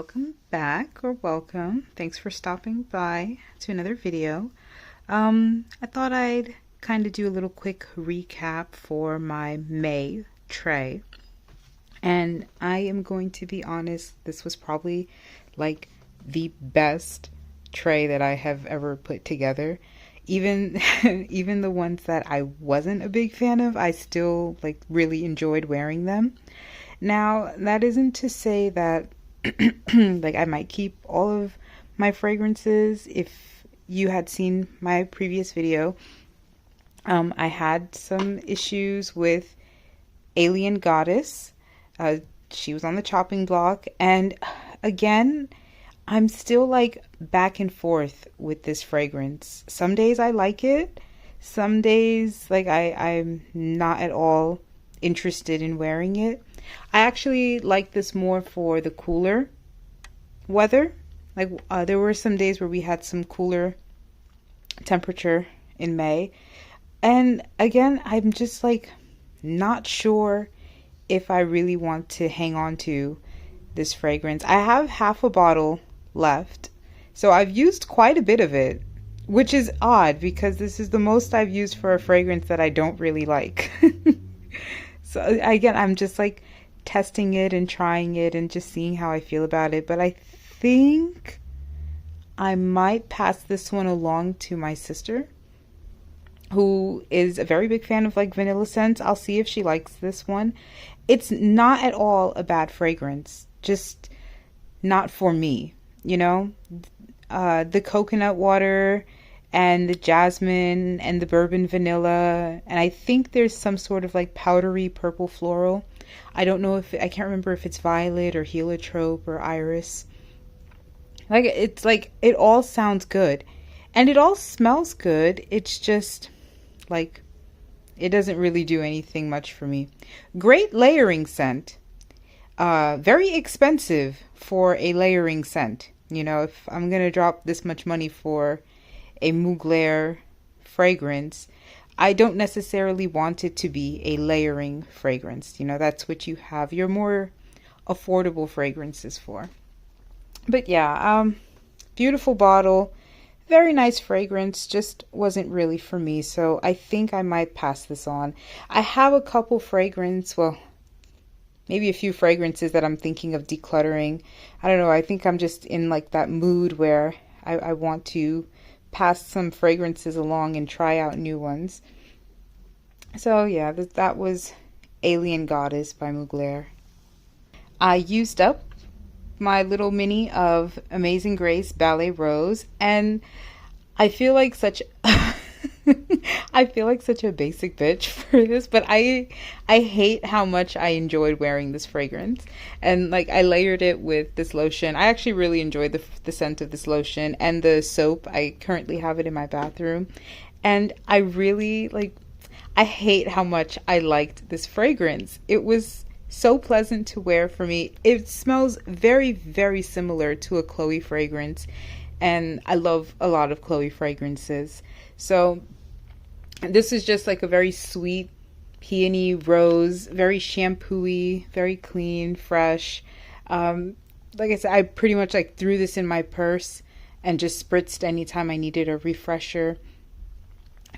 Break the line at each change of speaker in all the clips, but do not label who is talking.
welcome back or welcome. Thanks for stopping by to another video. I thought I'd kind of do a little quick recap for my May tray. And I am going to be honest, this was probably like the best tray that I have ever put together. Even even the ones that I wasn't a big fan of, I still like really enjoyed wearing them. Now, that isn't to say that like I might keep all of my fragrances. If you had seen my previous video, I had some issues with Alien Goddess. She was on the chopping block, and again, I'm still like back and forth with this fragrance. Some days I like it, some days like I'm not at all interested in wearing it. I actually like this more for the cooler weather. Like there were some days where we had some cooler temperature in May. And again, I'm just like not sure if I really want to hang on to this fragrance. I have half a bottle left. So I've used quite a bit of it, which is odd because this is the most I've used for a fragrance that I don't really like. So again, I'm just like testing it and trying it and just seeing how I feel about it. But I think I might pass this one along to my sister, who is a very big fan of like vanilla scents. I'll see if she likes this one. It's not at all a bad fragrance, just not for me, you know? The coconut water and the jasmine and the bourbon vanilla, and I think there's some sort of like powdery purple floral. I don't know if I can't remember if it's violet or heliotrope or iris. Like it's like it all sounds good and it all smells good. It's just like it doesn't really do anything much for me. Great layering scent. Very expensive for a layering scent. You know, if I'm gonna drop this much money for a Mugler fragrance, I don't necessarily want it to be a layering fragrance. You know, that's what you have your more affordable fragrances for. But yeah, beautiful bottle, very nice fragrance, just wasn't really for me. So I think I might pass this on. I have a couple fragrance, well, maybe a few fragrances that I'm thinking of decluttering. I don't know, I think I'm just in like that mood where I want to pass some fragrances along and try out new ones. So yeah, that was Alien Goddess by Mugler. I used up my little mini of Amazing Grace Ballet Rose, and I feel like such I feel like such a basic bitch for this, but I hate how much I enjoyed wearing this fragrance. And like I layered it with this lotion. I actually really enjoyed the scent of this lotion and the soap. I currently have it in my bathroom, and I really like I hate how much I liked this fragrance. It was so pleasant to wear for me. It smells very, very similar to a Chloe fragrance, and I love a lot of Chloe fragrances. So this is just like a very sweet peony rose, very shampoo-y, very clean, fresh. Like I said, I pretty much like threw this in my purse and just spritzed anytime I needed a refresher.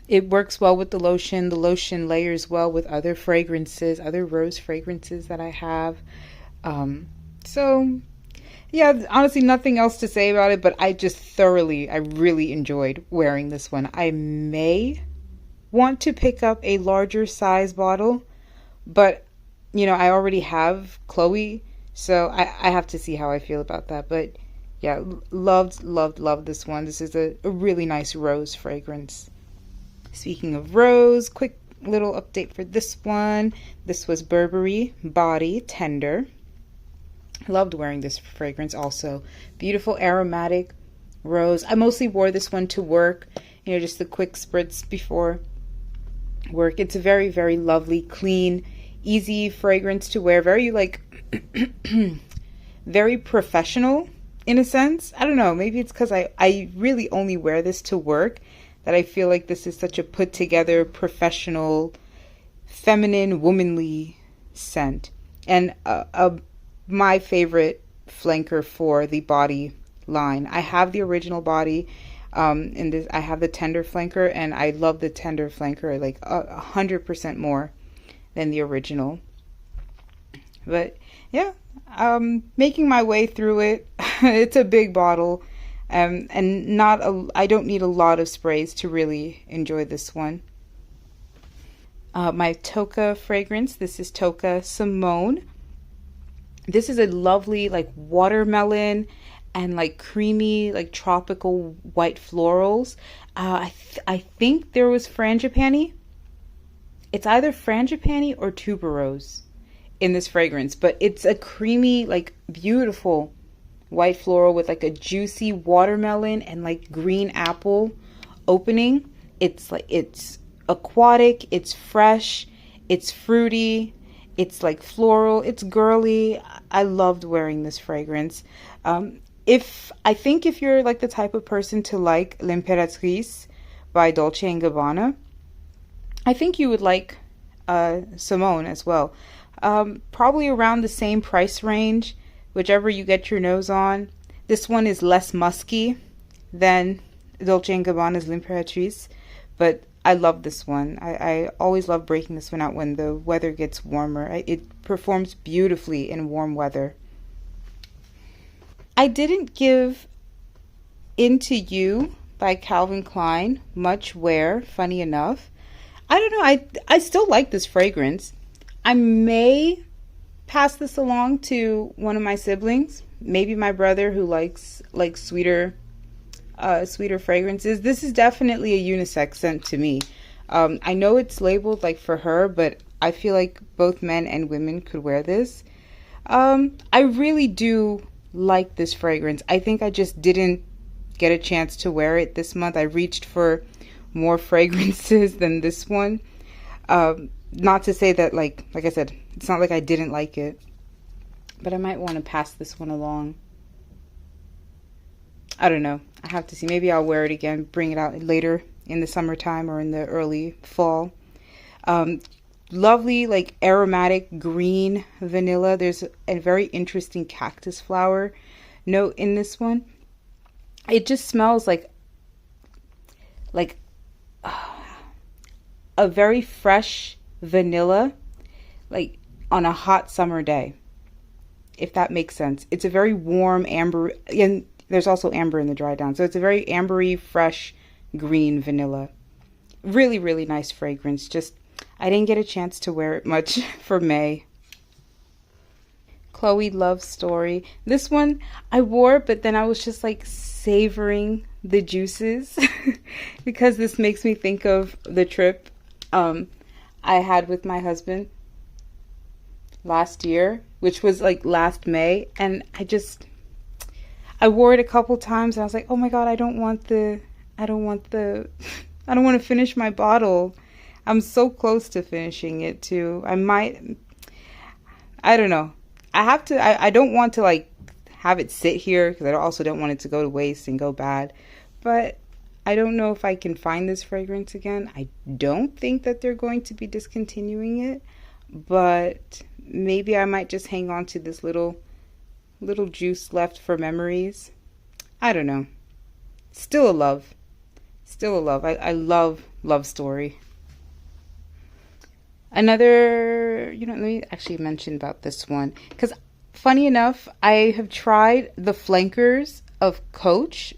It works well with the lotion. The lotion layers well with other fragrances, other rose fragrances that I have. So yeah, honestly, nothing else to say about it, but I really enjoyed wearing this one. I may want to pick up a larger size bottle, but you know, I already have Chloe, so I have to see how I feel about that. But yeah, loved this one. This is a really nice rose fragrance. Speaking of rose, quick little update for this one. This was Burberry Body Tender. Loved wearing this fragrance also. Beautiful aromatic rose. I mostly wore this one to work, you know, just the quick spritz before work. It's a very, very lovely, clean, easy fragrance to wear. Very like very professional in a sense. I don't know, maybe it's because I really only wear this to work that I feel like this is such a put together, professional, feminine, womanly scent. And my favorite flanker for the body line. I have the original body, and this I have the tender flanker, and I love the tender flanker like 100% more than the original. But yeah, making my way through it. It's a big bottle, and I don't need a lot of sprays to really enjoy this one. My Toka fragrance. This is Toka Simone. This is a lovely like watermelon and like creamy like tropical white florals. I think there was frangipani. It's either frangipani or tuberose in this fragrance, but it's a creamy like beautiful white floral with like a juicy watermelon and like green apple opening. It's aquatic, it's fresh, it's fruity, it's like floral, it's girly. I loved wearing this fragrance. If you're like the type of person to like L'Imperatrice by Dolce & Gabbana, I think you would like Simone as well. Probably around the same price range, whichever you get your nose on. This one is less musky than Dolce & Gabbana's L'Imperatrice, but I love this one. I always love breaking this one out when the weather gets warmer. It performs beautifully in warm weather. I didn't give Into You by Calvin Klein much wear, funny enough. I don't know, I still like this fragrance. I may pass this along to one of my siblings, maybe my brother who likes like sweeter fragrances. This is definitely a unisex scent to me. I know it's labeled like for her, but I feel like both men and women could wear this. I really do like this fragrance. I think I just didn't get a chance to wear it this month. I reached for more fragrances than this one. Not to say that like I said, it's not like I didn't like it, but I might want to pass this one along. I don't know. I have to see. Maybe I'll wear it again, bring it out later in the summertime or in the early fall. Lovely, like aromatic green vanilla. There's a very interesting cactus flower note in this one. It just smells like a very fresh vanilla, like on a hot summer day, if that makes sense. It's a very warm amber, and there's also amber in the dry down, so it's a very ambery, fresh green vanilla. Really, really nice fragrance. Just I didn't get a chance to wear it much for May. Chloe Love Story. This one I wore, but then I was just like savoring the juices because this makes me think of the trip I had with my husband last year, which was like last May, and I wore it a couple times and I was like, oh my god, I don't want to finish my bottle. I'm so close to finishing it too. I don't know. I don't want to like have it sit here because I also don't want it to go to waste and go bad. But I don't know if I can find this fragrance again. I don't think that they're going to be discontinuing it, but maybe I might just hang on to this little juice left for memories. I don't know. Still a love. Still a love. I love Love Story. Another, let me actually mention about this one, because funny enough, I have tried the flankers of Coach,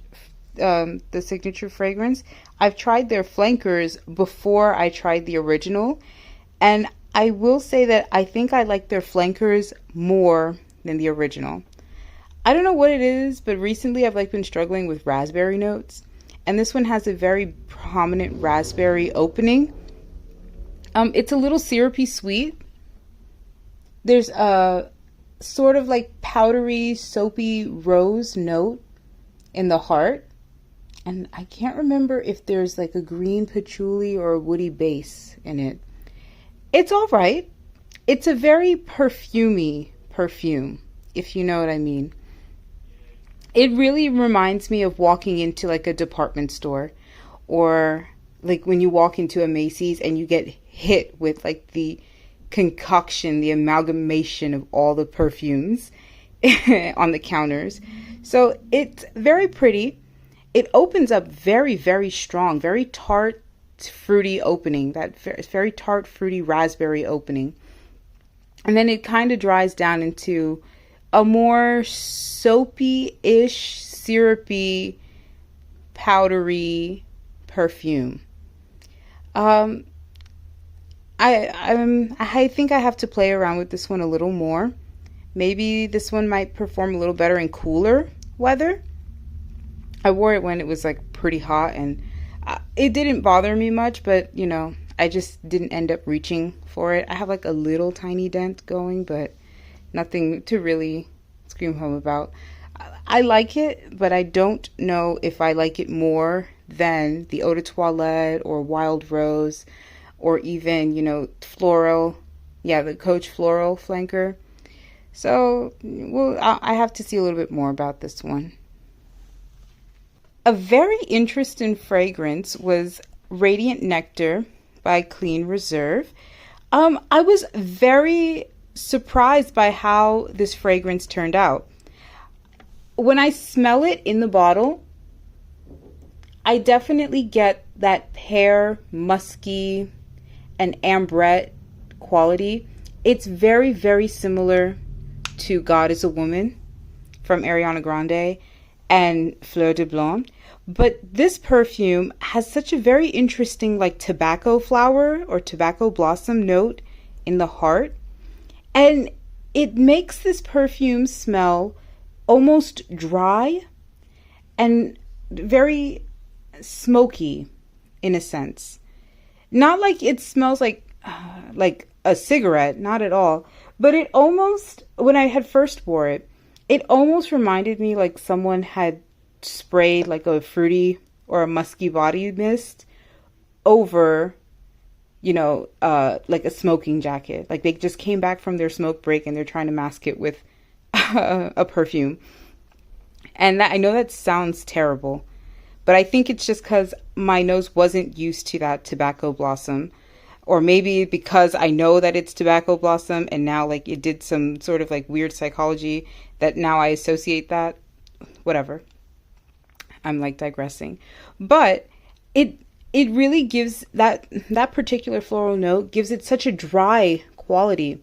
the signature fragrance. I've tried their flankers before I tried the original, and I will say that I think I like their flankers more than the original. I don't know what it is, but recently I've like been struggling with raspberry notes, and this one has a very prominent raspberry opening. It's a little syrupy sweet. There's a sort of like powdery, soapy rose note in the heart. And I can't remember if there's like a green patchouli or a woody base in it. It's all right. It's a very perfumey perfume, if you know what I mean. It really reminds me of walking into like a department store, or like when you walk into a Macy's and you get hit with like the concoction, the amalgamation of all the perfumes. on the counters. So it's very pretty. It opens up very, very strong, very tart, fruity opening, that very tart, fruity raspberry opening. And then it kind of dries down into a more soapy-ish, syrupy, powdery perfume. I think I have to play around with this one a little more. Maybe this one might perform a little better in cooler weather. I wore it when it was like pretty hot, and it didn't bother me much, but you know, I just didn't end up reaching for it. I have like a little tiny dent going, but nothing to really scream home about. I like it, but I don't know if I like it more than the Eau de Toilette or Wild Rose, or even, you know, Floral. Yeah, the Coach Floral Flanker. So, well, I have to see a little bit more about this one. A very interesting fragrance was Radiant Nectar by Clean Reserve. I was very surprised by how this fragrance turned out. When I smell it in the bottle, I definitely get that pear, musky, and ambrette quality. It's very, very similar to God is a Woman from Ariana Grande and Fleur de Blanc. But this perfume has such a very interesting like tobacco flower or tobacco blossom note in the heart. And it makes this perfume smell almost dry and very smoky in a sense. Not like it smells like a cigarette, not at all. But it almost, when I had first wore it, it almost reminded me like someone had sprayed like a fruity or a musky body mist over, you know, like a smoking jacket. Like they just came back from their smoke break and they're trying to mask it with a perfume. And I know that sounds terrible, but I think it's just because my nose wasn't used to that tobacco blossom. Or maybe because I know that it's tobacco blossom and now like it did some sort of like weird psychology that now I associate that. Whatever. I'm like digressing. But it really gives that particular floral note, gives it such a dry quality.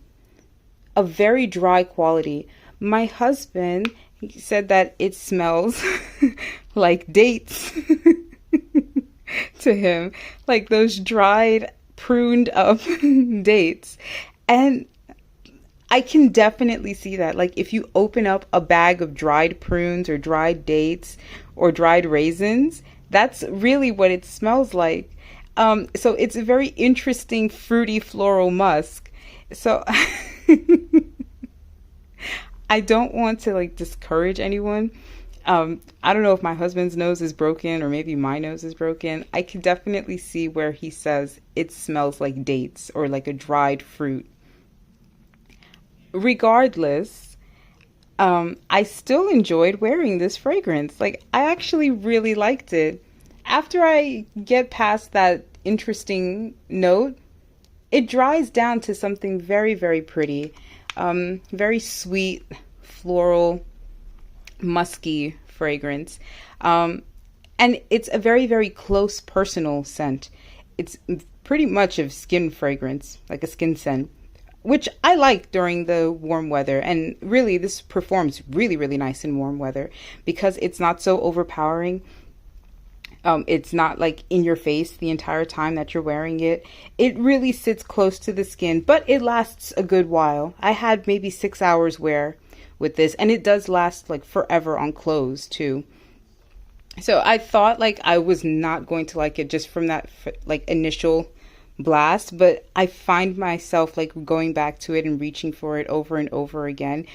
A very dry quality. My husband, he said that it smells like dates to him. Like those dried, pruned up dates. And I can definitely see that. Like if you open up a bag of dried prunes or dried dates or dried raisins, that's really what it smells like. So it's a very interesting fruity floral musk. So I don't want to like discourage anyone. I don't know if my husband's nose is broken or maybe my nose is broken. I can definitely see where he says it smells like dates or like a dried fruit. Regardless, I still enjoyed wearing this fragrance. Like I actually really liked it. After I get past that interesting note, it dries down to something very, very pretty. Very sweet, floral, musky fragrance. And it's a very, very close personal scent. It's pretty much of skin fragrance, like a skin scent, which I like during the warm weather. And really, this performs really, really nice in warm weather because it's not so overpowering. It's not like in your face the entire time that you're wearing it. It really sits close to the skin, but it lasts a good while. I had maybe 6 hours wear with this, and it does last like forever on clothes too. So I thought like I was not going to like it just from that like initial blast, but I find myself like going back to it and reaching for it over and over again.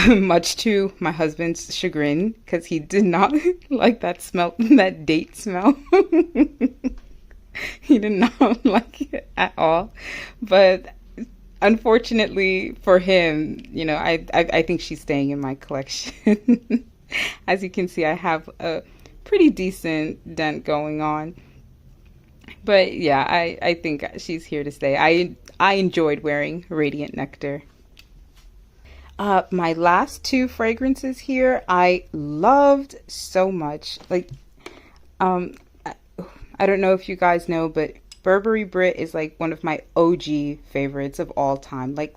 Much to my husband's chagrin, because he did not like that smell, that date smell. He did not like it at all. But unfortunately for him, you know, I think she's staying in my collection. As you can see, I have a pretty decent dent going on. But yeah, I think she's here to stay. I enjoyed wearing Radiant Nectar. My last two fragrances here, I loved so much. Like, um, I, I don't know if you guys know, but Burberry Brit is like one of my OG favorites of all time. Like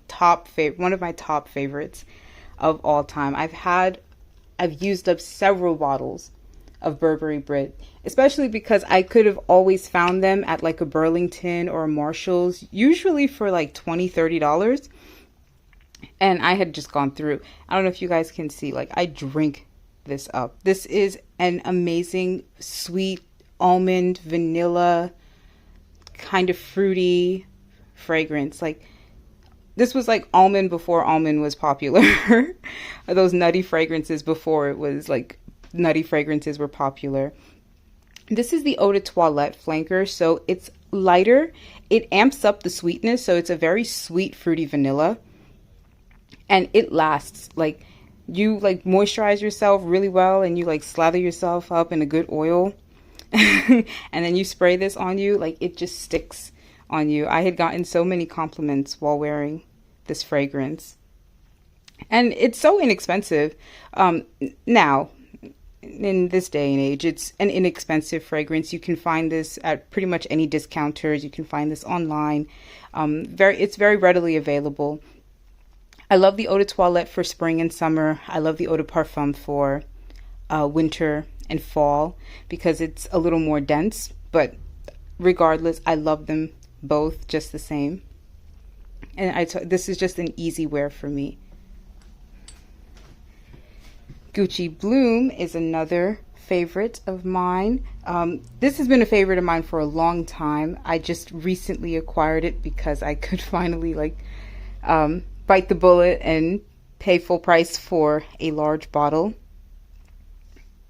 one of my top favorites of all time. I've used up several bottles of Burberry Brit, especially because I could have always found them at like a Burlington or a Marshall's, usually for like $20-$30. And I had just gone through. I don't know if you guys can see, like I drink this up. This is an amazing sweet almond, vanilla, kind of fruity fragrance. Like this was like almond before almond was popular. Those nutty fragrances before it was like nutty fragrances were popular. This is the Eau de Toilette flanker, so it's lighter. It amps up the sweetness, so it's a very sweet fruity vanilla. And it lasts. Like you like moisturize yourself really well and you like slather yourself up in a good oil. And then you spray this on you, like it just sticks on you. I had gotten so many compliments while wearing this fragrance. And it's so inexpensive. Now, in this day and age, it's an inexpensive fragrance. You can find this at pretty much any discounters. You can find this online. It's very readily available. I love the Eau de Toilette for spring and summer. I love the Eau de Parfum for winter and fall because it's a little more dense. But regardless, I love them both just the same. And this is just an easy wear for me. Gucci Bloom is another favorite of mine. This has been a favorite of mine for a long time. I just recently acquired it because I could finally like bite the bullet and pay full price for a large bottle.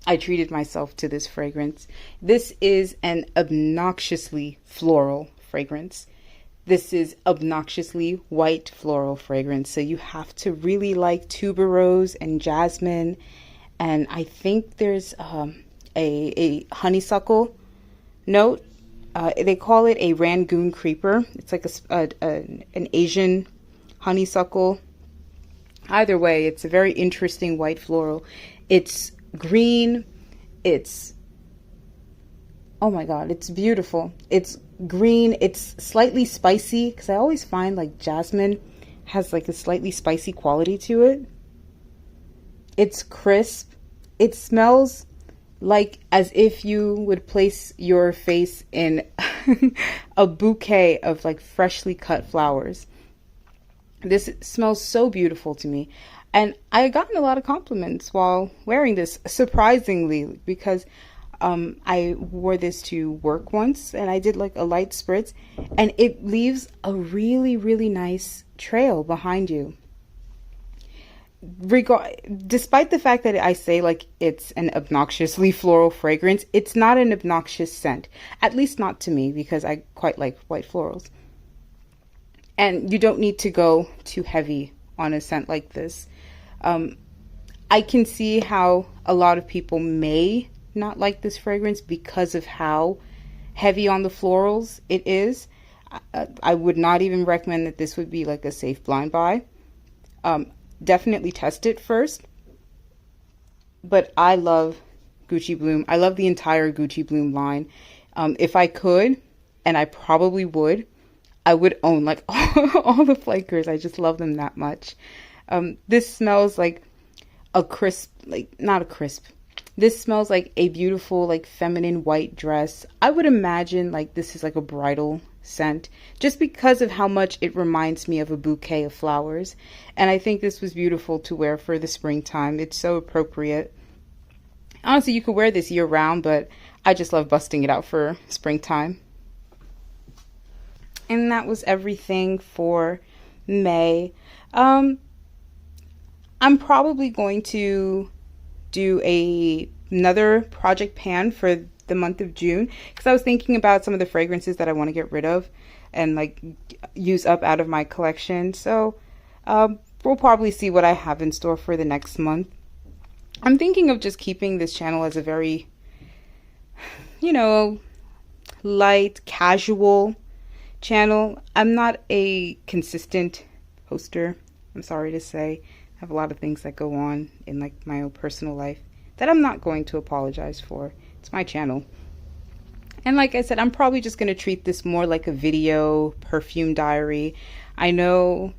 I treated myself to this fragrance. This is an obnoxiously floral fragrance. This is obnoxiously white floral fragrance. So you have to really like tuberose and jasmine. And I think there's a honeysuckle note. They call it a Rangoon creeper. It's like an Asian honeysuckle. Either way, it's a very interesting white floral. It's green. Oh my God, it's beautiful. It's green. It's slightly spicy because I always find like jasmine has like a slightly spicy quality to it. It's crisp. It smells like as if you would place your face in a bouquet of like freshly cut flowers. This smells so beautiful to me. And I gotten a lot of compliments while wearing this, surprisingly, because I wore this to work once and I did like a light spritz and it leaves a really, really nice trail behind you. Despite the fact that I say like it's an obnoxiously floral fragrance, it's not an obnoxious scent, at least not to me, because I quite like white florals. And you don't need to go too heavy on a scent like this. I can see how a lot of people may not like this fragrance because of how heavy on the florals it is. I would not even recommend that this would be like a safe blind buy. Definitely test it first. But I love Gucci Bloom. I love the entire Gucci Bloom line. If I could, and I probably would, I would own like all the flankers. I just love them that much. This smells like a crisp, like not a crisp. This smells like a beautiful, like feminine white dress. I would imagine like this is like a bridal scent just because of how much it reminds me of a bouquet of flowers. And I think this was beautiful to wear for the springtime. It's so appropriate. Honestly, you could wear this year round, but I just love busting it out for springtime. And that was everything for May. I'm probably going to do another project pan for the month of June because I was thinking about some of the fragrances that I want to get rid of and like use up out of my collection. So we'll probably see what I have in store for the next month. I'm thinking of just keeping this channel as a very, light, casual channel. I'm not a consistent poster, I'm sorry to say. have a lot of things that go on in like my own personal life that I'm not going to apologize for. It's my channel. And like I said, I'm probably just going to treat this more like a video perfume diary. I know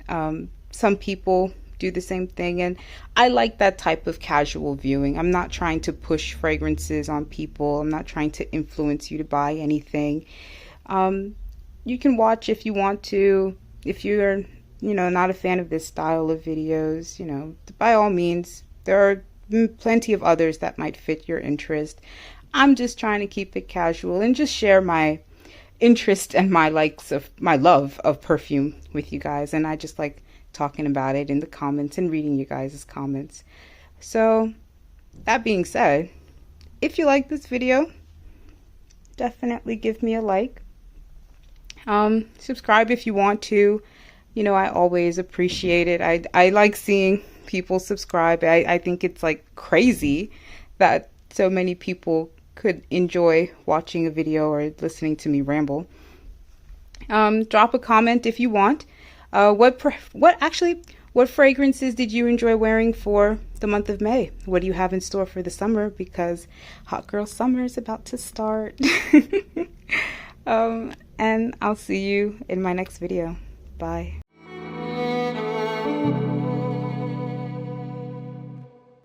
some people do the same thing, and I like that type of casual viewing. I'm not trying to push fragrances on people. I'm not trying to influence you to buy anything. You can watch if you want to. If you're, not a fan of this style of videos, by all means, there are plenty of others that might fit your interest. I'm just trying to keep it casual and just share my interest and my love of perfume with you guys. And I just like talking about it in the comments and reading you guys' comments. So that being said, if you like this video, definitely give me a like. Subscribe if you want to. I always appreciate it. I like seeing people subscribe. I think it's like crazy that so many people could enjoy watching a video or listening to me ramble. Drop a comment if you want. What fragrances did you enjoy wearing for the month of May? What do you have in store for the summer? Because hot girl summer is about to start. And I'll see you in my next video. Bye.